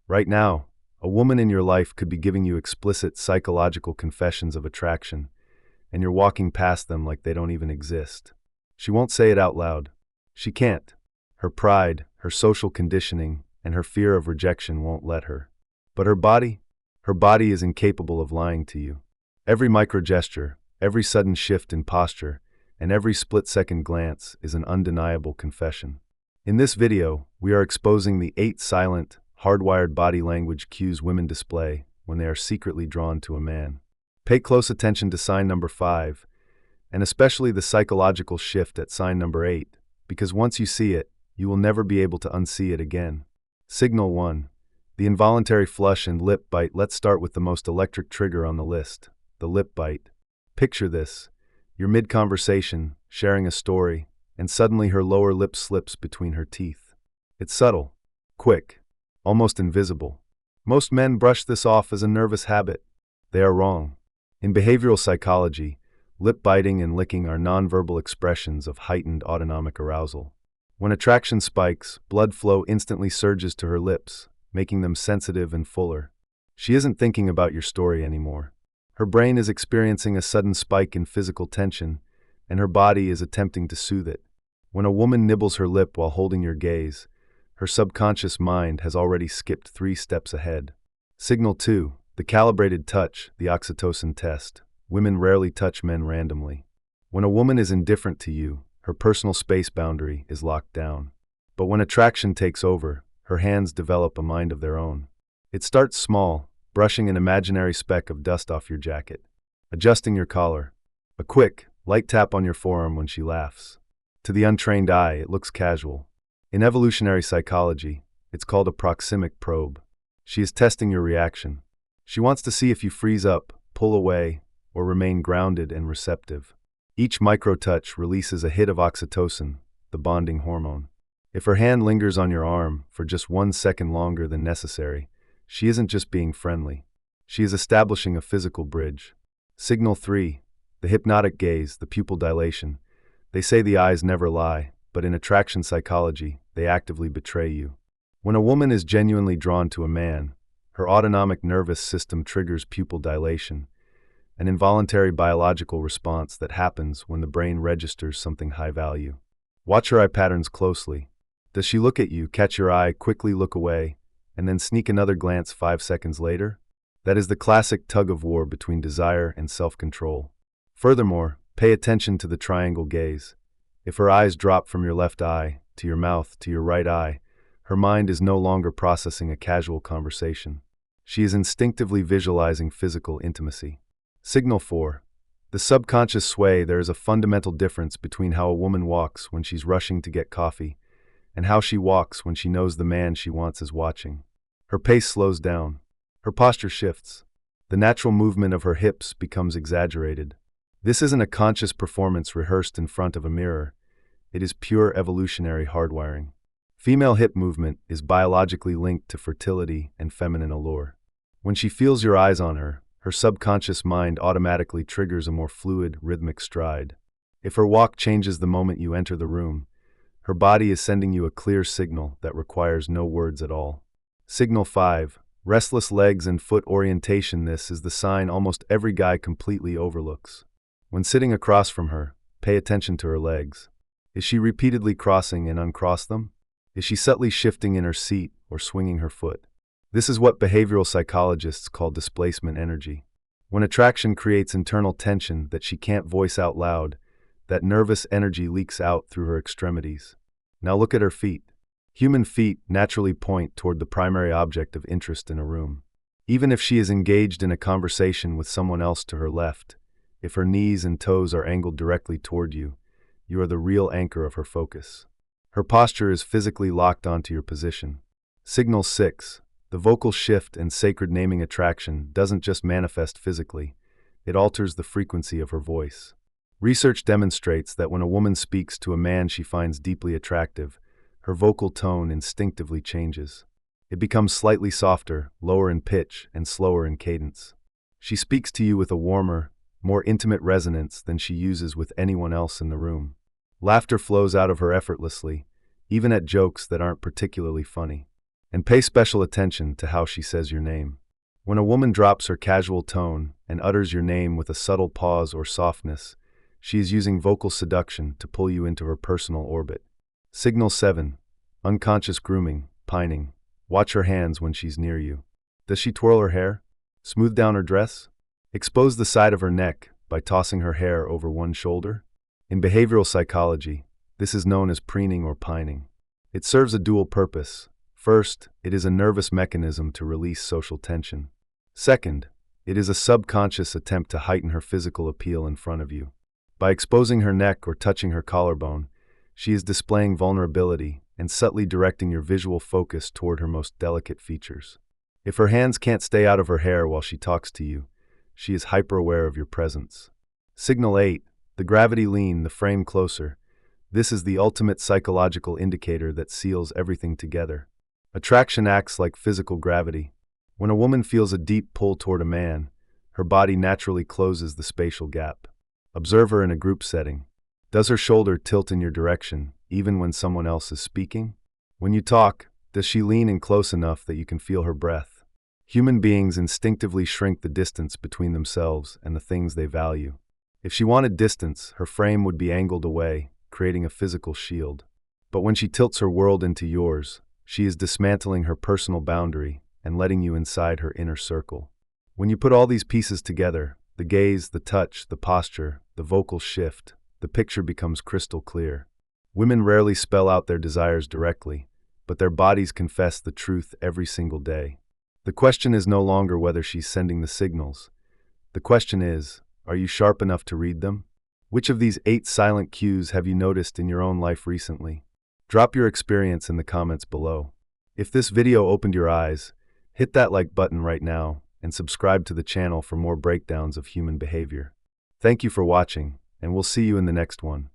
Right now, a woman in your life could be giving you explicit psychological confessions of attraction, and you're walking past them like they don't even exist. She won't say it out loud. She can't. Her pride, her social conditioning, and her fear of rejection won't let her. But her body is incapable of lying to you. Every microgesture, every sudden shift in posture, and every split-second glance is an undeniable confession. In this video, we are exposing the 8 silent, hardwired body language cues women display when they are secretly drawn to a man. Pay close attention to sign number 5, and especially the psychological shift at sign number 8, because once you see it, you will never be able to unsee it again. Signal 1. The involuntary flush and lip bite. Let's start with the most electric trigger on the list, the lip bite. Picture this. You're mid-conversation, sharing a story, and suddenly her lower lip slips between her teeth. It's subtle, quick, almost invisible. Most men brush this off as a nervous habit. They are wrong. In behavioral psychology, lip biting and licking are nonverbal expressions of heightened autonomic arousal. When attraction spikes, blood flow instantly surges to her lips, making them sensitive and fuller. She isn't thinking about your story anymore. Her brain is experiencing a sudden spike in physical tension, and her body is attempting to soothe it. When a woman nibbles her lip while holding your gaze, her subconscious mind has already skipped 3 steps ahead. Signal 2. The calibrated touch, the oxytocin test. Women rarely touch men randomly. When a woman is indifferent to you, her personal space boundary is locked down. But when attraction takes over, her hands develop a mind of their own. It starts small, brushing an imaginary speck of dust off your jacket, adjusting your collar, a quick, light tap on your forearm when she laughs. To the untrained eye, it looks casual. In evolutionary psychology, it's called a proxemic probe. She is testing your reaction. She wants to see if you freeze up, pull away, or remain grounded and receptive. Each micro-touch releases a hit of oxytocin, the bonding hormone. If her hand lingers on your arm for just 1 second longer than necessary, she isn't just being friendly. She is establishing a physical bridge. Signal 3. The hypnotic gaze, the pupil dilation. They say the eyes never lie, but in attraction psychology, they actively betray you. When a woman is genuinely drawn to a man, her autonomic nervous system triggers pupil dilation, an involuntary biological response that happens when the brain registers something high value. Watch her eye patterns closely. Does she look at you, catch your eye, quickly look away, and then sneak another glance 5 seconds later? That is the classic tug-of-war between desire and self-control. Furthermore, pay attention to the triangle gaze. If her eyes drop from your left eye, to your mouth, to your right eye, her mind is no longer processing a casual conversation. She is instinctively visualizing physical intimacy. Signal 4. The subconscious sway. There is a fundamental difference between how a woman walks when she's rushing to get coffee and how she walks when she knows the man she wants is watching. Her pace slows down. Her posture shifts. The natural movement of her hips becomes exaggerated. This isn't a conscious performance rehearsed in front of a mirror. It is pure evolutionary hardwiring. Female hip movement is biologically linked to fertility and feminine allure. When she feels your eyes on her, her subconscious mind automatically triggers a more fluid, rhythmic stride. If her walk changes the moment you enter the room, her body is sending you a clear signal that requires no words at all. Signal 5. Restless legs and foot orientation. This is the sign almost every guy completely overlooks. When sitting across from her, pay attention to her legs. Is she repeatedly crossing and uncross them? Is she subtly shifting in her seat or swinging her foot? This is what behavioral psychologists call displacement energy. When attraction creates internal tension that she can't voice out loud, that nervous energy leaks out through her extremities. Now look at her feet. Human feet naturally point toward the primary object of interest in a room. Even if she is engaged in a conversation with someone else to her left, if her knees and toes are angled directly toward you, you are the real anchor of her focus. Her posture is physically locked onto your position. Signal 6. The vocal shift and sacred naming. Attraction doesn't just manifest physically, it alters the frequency of her voice. Research demonstrates that when a woman speaks to a man she finds deeply attractive, her vocal tone instinctively changes. It becomes slightly softer, lower in pitch, and slower in cadence. She speaks to you with a warmer, more intimate resonance than she uses with anyone else in the room. Laughter flows out of her effortlessly, even at jokes that aren't particularly funny. And pay special attention to how she says your name. When a woman drops her casual tone and utters your name with a subtle pause or softness, she is using vocal seduction to pull you into her personal orbit. Signal 7. Unconscious grooming, pining. Watch her hands when she's near you. Does she twirl her hair? Smooth down her dress? Expose the side of her neck by tossing her hair over one shoulder? In behavioral psychology, this is known as preening or pining. It serves a dual purpose. First, it is a nervous mechanism to release social tension. Second, it is a subconscious attempt to heighten her physical appeal in front of you. By exposing her neck or touching her collarbone, she is displaying vulnerability and subtly directing your visual focus toward her most delicate features. If her hands can't stay out of her hair while she talks to you, she is hyper-aware of your presence. Signal 8. The gravity lean, the frame closer. This is the ultimate psychological indicator that seals everything together. Attraction acts like physical gravity. When a woman feels a deep pull toward a man, her body naturally closes the spatial gap. Observe her in a group setting. Does her shoulder tilt in your direction, even when someone else is speaking? When you talk, does she lean in close enough that you can feel her breath? Human beings instinctively shrink the distance between themselves and the things they value. If she wanted distance, her frame would be angled away, creating a physical shield. But when she tilts her world into yours, she is dismantling her personal boundary and letting you inside her inner circle. When you put all these pieces together, the gaze, the touch, the posture, the vocal shift, the picture becomes crystal clear. Women rarely spell out their desires directly, but their bodies confess the truth every single day. The question is no longer whether she's sending the signals. The question is, are you sharp enough to read them? Which of these 8 silent cues have you noticed in your own life recently? Drop your experience in the comments below. If this video opened your eyes, hit that like button right now and subscribe to the channel for more breakdowns of human behavior. Thank you for watching, and we'll see you in the next one.